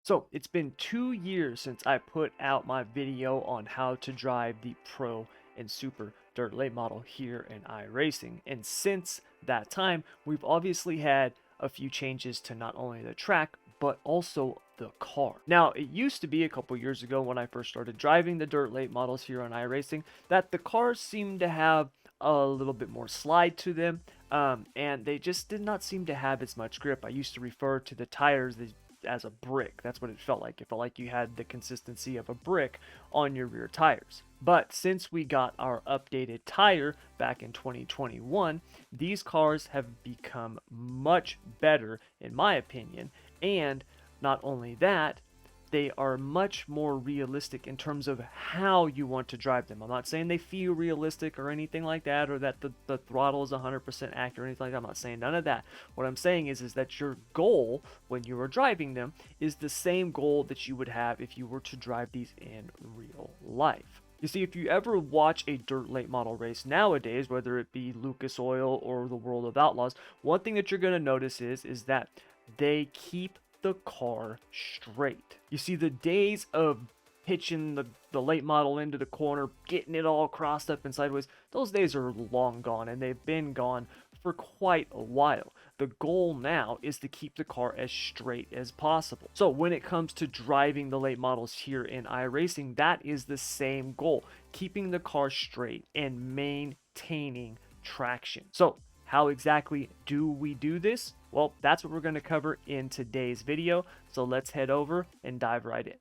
So it's been 2 years since I put out my video on how to drive the Pro and Super Dirt Late model here in iRacing. And since that time, we've obviously had a few changes to not only the track, but also the car. Now, it used to be a couple years ago when I first started driving the Dirt Late models here on iRacing that the cars seemed to have a little bit more slide to them, and they just did not seem to have as much grip. I used to refer to the tires as a brick. That's what it felt like. It felt like you had the consistency of a brick on your rear tires. But since we got our updated tire back in 2021, these cars have become much better, in my opinion. And not only that, they are much more realistic in terms of how you want to drive them. I'm not saying they feel realistic or anything like that, or that the throttle is 100% accurate or anything like that. I'm not saying none of that. What I'm saying is that your goal when you are driving them is the same goal that you would have if you were to drive these in real life. You see, if you ever watch a dirt late model race nowadays, whether it be Lucas Oil or the World of Outlaws, one thing that you're going to notice is that they keep the car straight. You see, the days of pitching the late model into the corner, getting it all crossed up and sideways, those days are long gone, and they've been gone for quite a while. The goal now is to keep the car as straight as possible. So when it comes to driving the late models here in iRacing, that is the same goal, keeping the car straight and maintaining traction. So how exactly do we do this? Well, that's what we're going to cover in today's video. So let's head over and dive right in.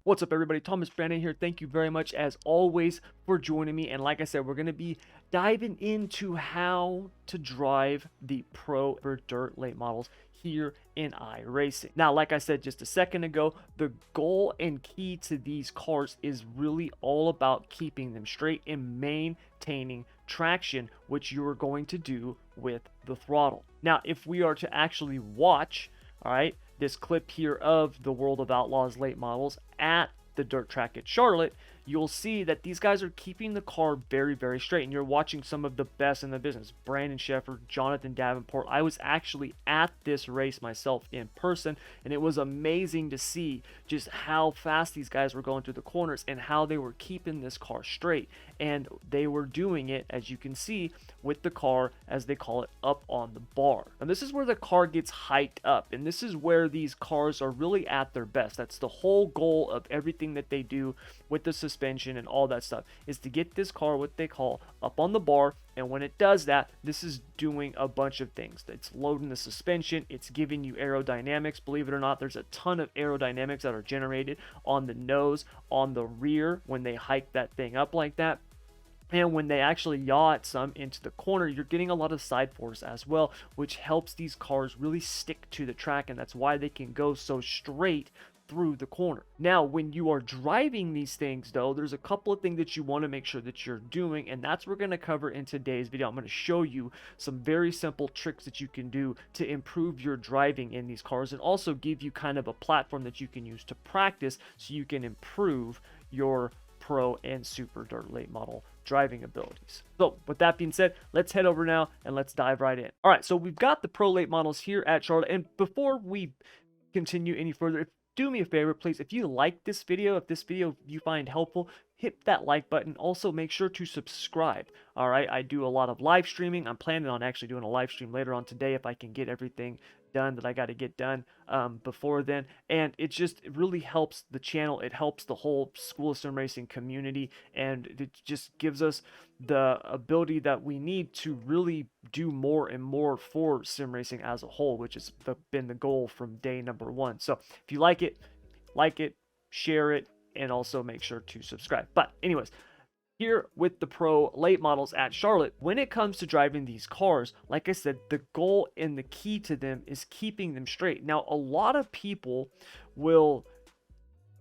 What's up, everybody? Thomas Brandon here. Thank you very much, as always, for joining me. And like I said, we're going to be diving into how to drive the Pro or Dirt late models here in iRacing. Now, like I said just a second ago, the goal and key to these cars is really all about keeping them straight and maintaining traction, which you are going to do with the throttle. Now, if we are to actually watch, all right, this clip here of the World of Outlaws late models at the dirt track at Charlotte, you'll see that these guys are keeping the car very, very straight. And you're watching some of the best in the business. Brandon Sheffer, Jonathan Davenport. I was actually at this race myself in person, and it was amazing to see just how fast these guys were going through the corners and how they were keeping this car straight. And they were doing it, as you can see, with the car, as they call it, up on the bar. And this is where the car gets hiked up, and this is where these cars are really at their best. That's the whole goal of everything that they do with the suspension and all that stuff, is to get this car, what they call, up on the bar. And when it does that, this is doing a bunch of things. It's loading the suspension, it's giving you aerodynamics. Believe it or not, there's a ton of aerodynamics that are generated on the nose, on the rear, when they hike that thing up like that. And when they actually yaw it some into the corner, you're getting a lot of side force as well, which helps these cars really stick to the track, and that's why they can go so straight through the corner. Now, when you are driving these things, though, there's a couple of things that you want to make sure that you're doing, and that's what we're going to cover in today's video. I'm going to show you some very simple tricks that you can do to improve your driving in these cars, and also give you kind of a platform that you can use to practice so you can improve your Pro and Super Dirt late model driving abilities. So with that being said, let's head over now and let's dive right in. All right, so we've got the Pro late models here at Charlotte, and before we continue any further, do me a favor, please. If you like this video, if this video you find helpful, hit that like button. Also, make sure to subscribe. All right, I do a lot of live streaming. I'm planning on actually doing a live stream later on today if I can get everything done that I got to get done before then. And it really helps the channel. It helps the whole School of Sim Racing community, and it just gives us the ability that we need to really do more and more for sim racing as a whole, which has been the goal from day number one. So if you like it, share it, and also make sure to subscribe. But anyways, here with the Pro late models at Charlotte, when it comes to driving these cars, like I said, the goal and the key to them is keeping them straight. Now, a lot of people will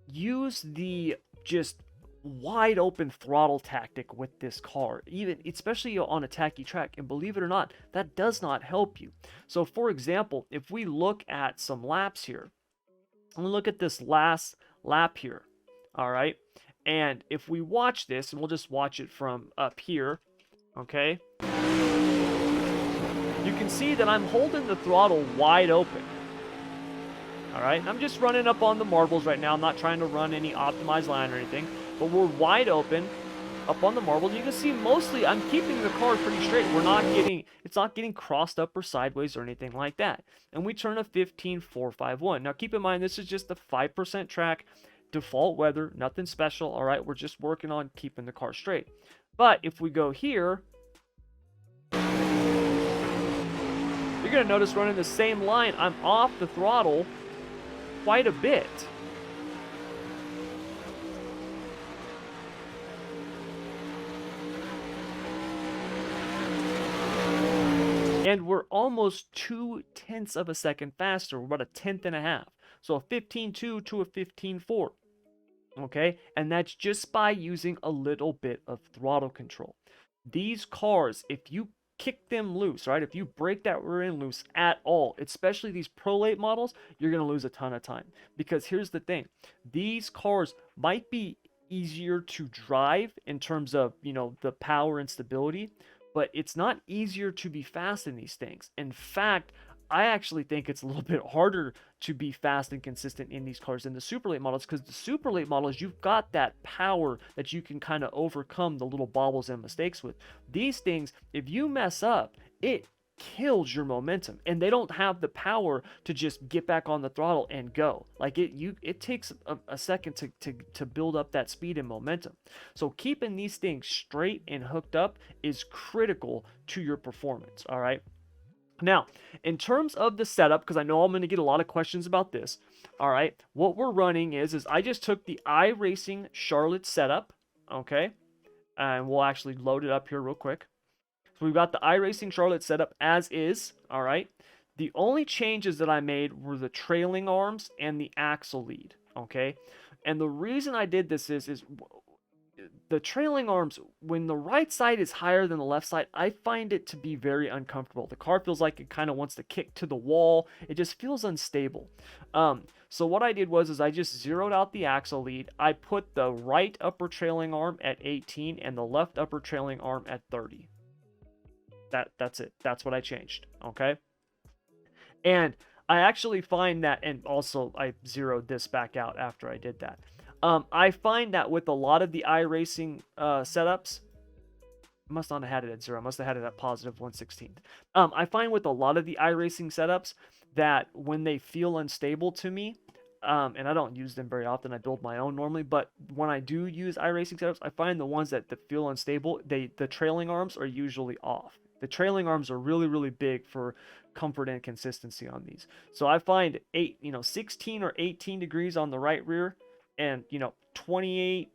use the just wide open throttle tactic with this car, even especially on a tacky track, and believe it or not, that does not help you. So for example, if we look at some laps here, and look at this last lap here, all right, and if we watch this, and we'll just watch it from up here, okay, you can see that I'm holding the throttle wide open. All right, I'm just running up on the marbles right now. I'm not trying to run any optimized line or anything, but we're wide open up on the marbles. You can see mostly I'm keeping the car pretty straight. It's not getting crossed up or sideways or anything like that. And we turn a 15.451. Now keep in mind, this is just a 5% track, default weather, nothing special. All right, we're just working on keeping the car straight. But if we go here, you're gonna notice running the same line, I'm off the throttle quite a bit. And we're almost 0.2 of a second faster. We're about 1/10.5. So a 15.2 to a 15.4. Okay, and that's just by using a little bit of throttle control. These cars, if you kick them loose, right, if you break that rear end loose at all, especially these Pro Late models, you're going to lose a ton of time. Because here's the thing, these cars might be easier to drive in terms of, you know, the power and stability, but it's not easier to be fast in these things. In fact, I actually think it's a little bit harder to be fast and consistent in these cars than the super late models, because the super late models, you've got that power that you can kind of overcome the little bobbles and mistakes with. These things, if you mess up, it kills your momentum, and they don't have the power to just get back on the throttle and go. Like it takes a second to build up that speed and momentum. So keeping these things straight and hooked up is critical to your performance. All right. Now, in terms of the setup, because I know I'm going to get a lot of questions about this, all right, what we're running is I just took the iRacing Charlotte setup, okay, and we'll actually load it up here real quick. So we've got the iRacing Charlotte setup as is, all right. The only changes that I made were the trailing arms and the axle lead, okay, and the reason I did this is the trailing arms, when the right side is higher than the left side, I find it to be very uncomfortable. The car feels like it kind of wants to kick to the wall. It just feels unstable. So what I did was I just zeroed out the axle lead. I put the right upper trailing arm at 18 and the left upper trailing arm at 30. That's it. That's what I changed. Okay. And I actually find that, and also I zeroed this back out after I did that. I find that with a lot of the iRacing setups, I must not have had it at 0. I must have had it at positive 1/16. I find with a lot of the iRacing setups that when they feel unstable to me, and I don't use them very often, I build my own normally, but when I do use iRacing setups, I find the ones that feel unstable, the trailing arms are usually off. The trailing arms are really, really big for comfort and consistency on these. So I find 16 or 18 degrees on the right rear, and 28,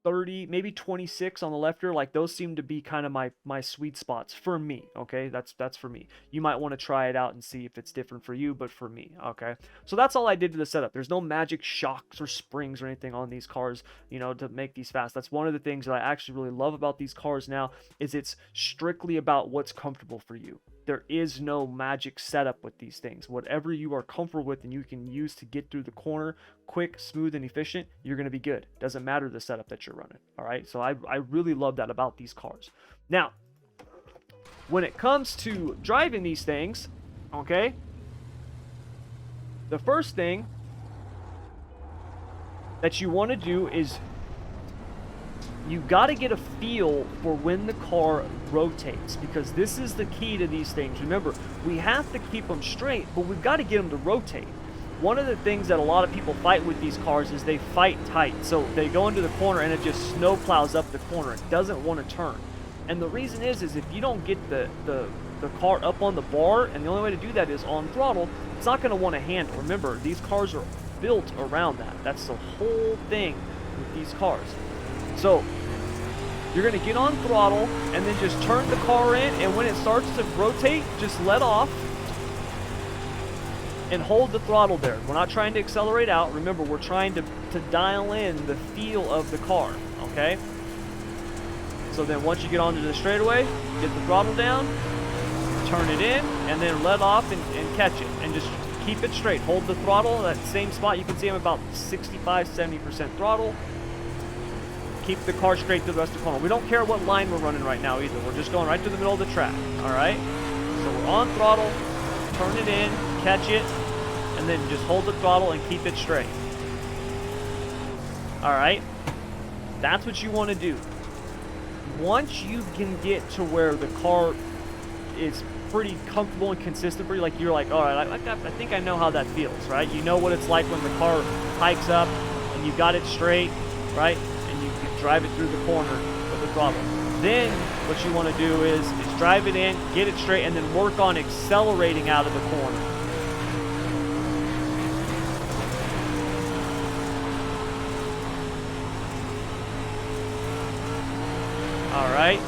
30, maybe 26 on the left rear, like those seem to be kind of my sweet spots for me. Okay, that's for me. You might want to try it out and see if it's different for you, but for me, okay. So that's all I did to the setup. There's no magic shocks or springs or anything on these cars, to make these fast. That's one of the things that I actually really love about these cars now, is it's strictly about what's comfortable for you. There is no magic setup with these things. Whatever you are comfortable with and you can use to get through the corner quick, smooth, and efficient, you're going to be good. Doesn't matter the setup that you're running. All right. So I really love that about these cars. Now, when it comes to driving these things, okay, the first thing that you want to do is you got to get a feel for when the car rotates, because this is the key to these things. Remember, we have to keep them straight, but we've got to get them to rotate. One of the things that a lot of people fight with these cars is they fight tight. So they go into the corner and it just snow plows up the corner. It doesn't want to turn. And the reason is if you don't get the car up on the bar, and the only way to do that is on throttle, it's not going to want to handle. Remember, these cars are built around that. That's the whole thing with these cars. So you're going to get on throttle and then just turn the car in, and when it starts to rotate, just let off and hold the throttle there. We're not trying to accelerate out. Remember, we're trying to dial in the feel of the car, okay? So then once you get onto the straightaway, get the throttle down, turn it in, and then let off and catch it. And just keep it straight. Hold the throttle, that same spot. You can see I'm about 65-70% throttle. Keep the car straight through the rest of the corner. We don't care what line we're running right now either. We're just going right to the middle of the track, all right? So you're on throttle, turn it in, catch it, and then just hold the throttle and keep it straight. All right, that's what you want to do. Once you can get to where the car is pretty comfortable and consistent for you, like you're like, all right, I think I know how that feels, right? You know what it's like when the car hikes up and you got it straight, right? And you can drive it through the corner with the throttle. Then what you want to do is drive it in, get it straight, and then work on accelerating out of the corner. All right.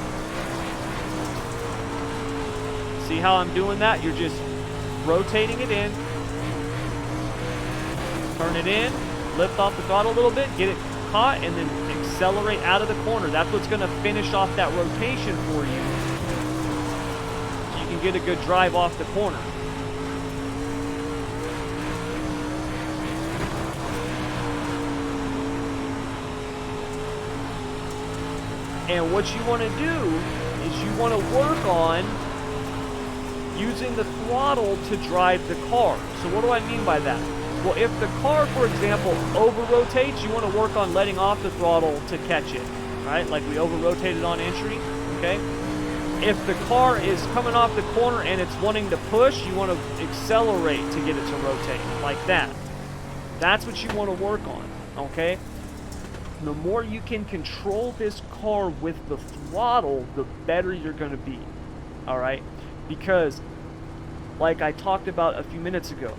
See how I'm doing that? You're just rotating it in, turn it in, lift off the throttle a little bit, get it caught, and then accelerate out of the corner. That's what's going to finish off that rotation for you, so you can get a good drive off the corner. And what you want to do is you want to work on using the throttle to drive the car. So what do I mean by that? Well, if the car, for example, over-rotates, you want to work on letting off the throttle to catch it, right? Like we over-rotated on entry, okay? If the car is coming off the corner and it's wanting to push, you want to accelerate to get it to rotate, like that. That's what you want to work on, okay? The more you can control this car with the throttle, the better you're going to be, all right? Because, like I talked about a few minutes ago,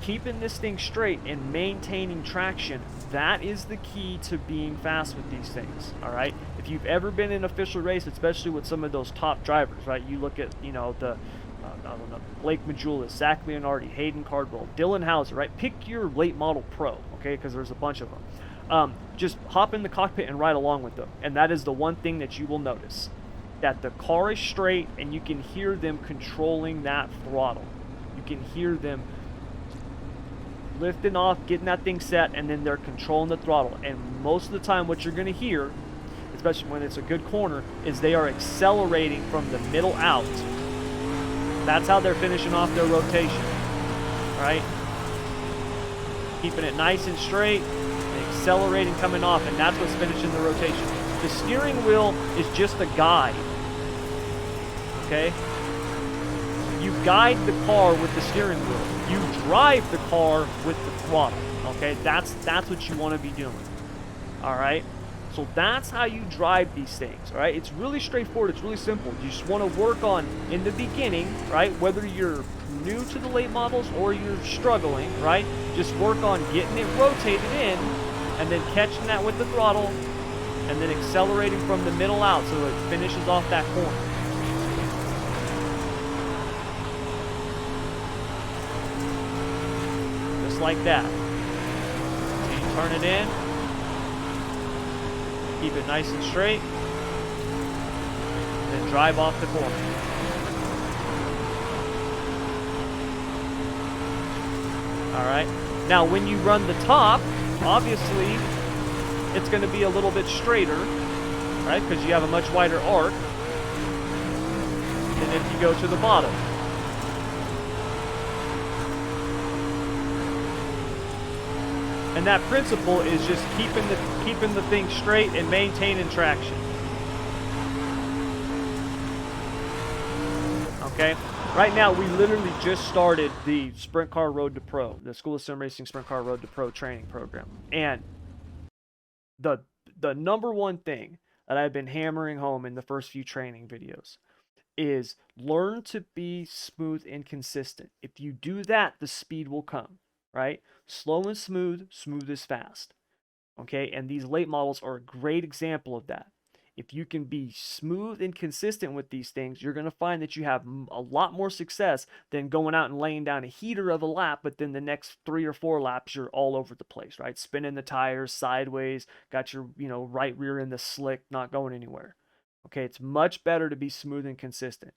keeping this thing straight and maintaining traction, that is the key to being fast with these things, all right? If you've ever been in an official race, especially with some of those top drivers, right? You look at, you know, the, I don't know, Blake Majulis, Zach Leonardi, Hayden Cardwell, Dylan Hauser, right? Pick your late model pro, okay? Because there's a bunch of them. Just hop in the cockpit and ride along with them. And that is the one thing that you will notice, that the car is straight and you can hear them controlling that throttle. You can hear them lifting off, getting that thing set, and then they're controlling the throttle. And most of the time what you're going to hear, especially when it's a good corner, is they are accelerating from the middle out. That's how they're finishing off their rotation, right? Keeping it nice and straight, accelerating coming off, and that's what's finishing the rotation. The steering wheel is just a guide, okay? You guide the car with the steering wheel. You drive the car with the throttle, okay? That's what you want to be doing, all right? So that's how you drive these things, all right? It's really straightforward. It's really simple. You just want to work on, in the beginning, right, whether you're new to the late models or you're struggling, right, just work on getting it rotated in and then catching that with the throttle and then accelerating from the middle out so it finishes off that corner. Just like that. So you turn it in, keep it nice and straight, and then drive off the corner. Alright, now when you run the top, obviously it's going to be a little bit straighter, right, because you have a much wider arc than if you go to the bottom. And that principle is just keeping the thing straight and maintaining traction. Okay? Right now, we literally just started the Sprint Car Road to Pro, the School of Sim Racing Sprint Car Road to Pro training program. And the number one thing that I've been hammering home in the first few training videos is learn to be smooth and consistent. If you do that, the speed will come, right? Slow and smooth, smooth is fast. Okay, and these late models are a great example of that. If you can be smooth and consistent with these things, you're going to find that you have a lot more success than going out and laying down a heater of a lap, but then the next 3 or 4 laps, you're all over the place, right? Spinning the tires sideways, got your, right rear in the slick, not going anywhere. Okay, it's much better to be smooth and consistent.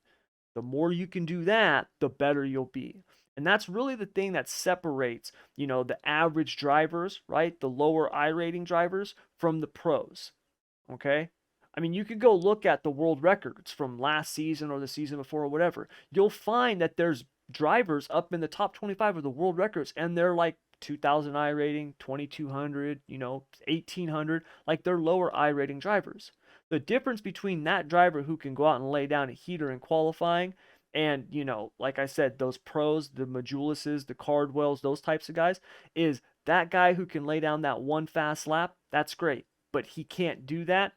The more you can do that, the better you'll be. And that's really the thing that separates, the average drivers, right? The lower iRating drivers from the pros, okay? I mean, you could go look at the world records from last season or the season before or whatever. You'll find that there's drivers up in the top 25 of the world records, and they're like 2000 I rating, 2200, 1800, like they're lower I rating drivers. The difference between that driver who can go out and lay down a heater in qualifying and, like I said, those pros, the Majulises, the Cardwells, those types of guys, is that guy who can lay down that one fast lap, that's great. But he can't do that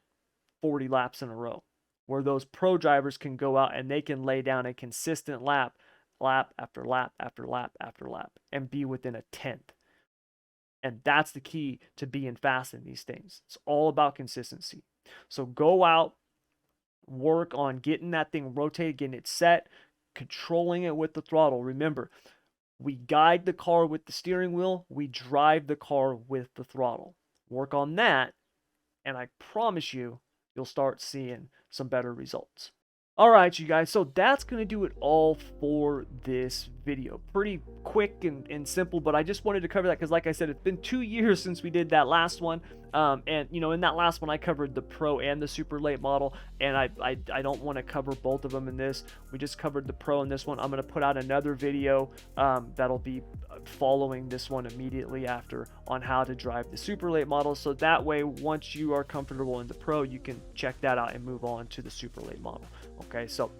40 laps in a row, where those pro drivers can go out and they can lay down a consistent lap after lap after lap after lap and be within a tenth. And that's the key to being fast in these things. It's all about consistency. So go out, work on getting that thing rotated, getting it set, controlling it with the throttle. Remember, we guide the car with the steering wheel, we drive the car with the throttle. Work on that, and I promise you, you'll start seeing some better results. All right, you guys, so that's going to do it all for this video. Pretty quick and simple, but I just wanted to cover that because, like I said, it's been 2 years since we did that last one. And, in that last one, I covered the Pro and the Super Late model, and I don't want to cover both of them in this. We just covered the Pro in this one. I'm going to put out another video that'll be following this one immediately after on how to drive the Super Late model. So that way, once you are comfortable in the Pro, you can check that out and move on to the Super Late model. Okay, so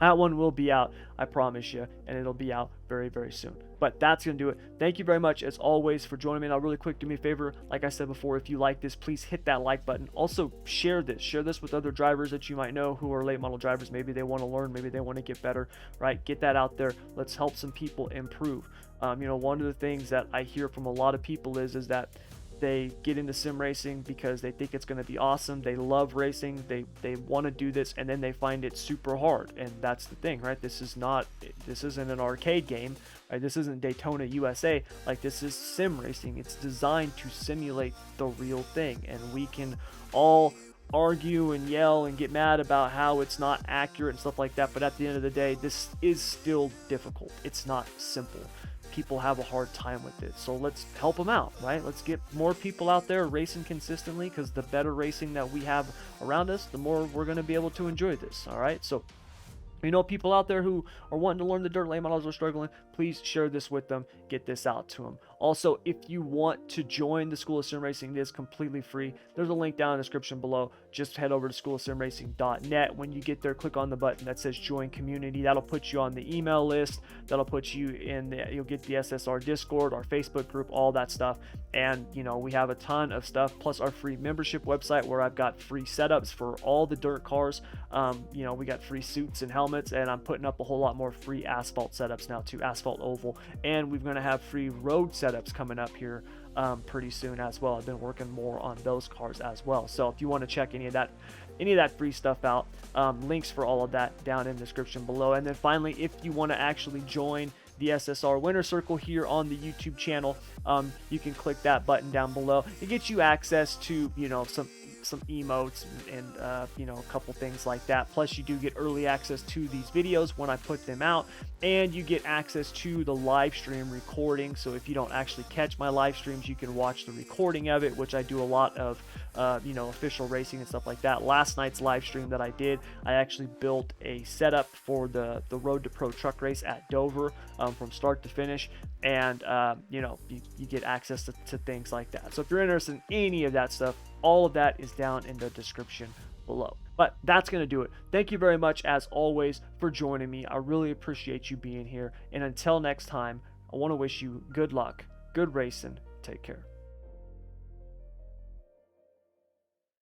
that one will be out, I promise you, and it'll be out very, very soon. But that's going to do it. Thank you very much, as always, for joining me. Now, really quick, do me a favor. Like I said before, if you like this, please hit that like button. Also, share this. Share this with other drivers that you might know who are late model drivers. Maybe they want to learn. Maybe they want to get better, right? Get that out there. Let's help some people improve. One of the things that I hear from a lot of people is that they get into sim racing because they think it's going to be awesome. They love racing. They want to do this, and then they find it super hard. And that's the thing, right? This isn't an arcade game, right? This isn't Daytona USA. Like, this is sim racing. It's designed to simulate the real thing, and we can all argue and yell and get mad about how it's not accurate and stuff like that, but at the end of the day, this is still difficult. It's not simple. People have a hard time with it, so let's help them out, right? Let's get more people out there racing consistently, because the better racing that we have around us, the more we're going to be able to enjoy this. All right, so people out there who are wanting to learn the dirt late models are struggling, please share this with them. Get this out to them. Also, if you want to join the School of Sim Racing, it is completely free. There's a link down in the description below. Just head over to schoolofsimracing.net. When you get there, click on the button that says Join Community. That'll put you on the email list. That'll put you you'll get the SSR Discord, our Facebook group, all that stuff. And, we have a ton of stuff, plus our free membership website where I've got free setups for all the dirt cars. We got free suits and helmets, and I'm putting up a whole lot more free asphalt setups now too, asphalt oval. And we're going to have free road setups coming up here pretty soon as well. I've been working more on those cars as well. So if you want to check any of that free stuff out, links for all of that down in the description below. And then finally, if you want to actually join the SSR Winner Circle here on the YouTube channel, you can click that button down below. It gets you access to some emotes and a couple things like that. Plus, you do get early access to these videos when I put them out, and you get access to the live stream recording. So if you don't actually catch my live streams, you can watch the recording of it, which I do a lot of official racing and stuff like that. Last night's live stream that I did, I actually built a setup for the Road to Pro truck race at Dover from start to finish, and you get access to things like that. So if you're interested in any of that stuff, all of that is down in the description below. But that's going to do it. Thank you very much, as always, for joining me. I really appreciate you being here. And until next time, I want to wish you good luck, good racing. Take care.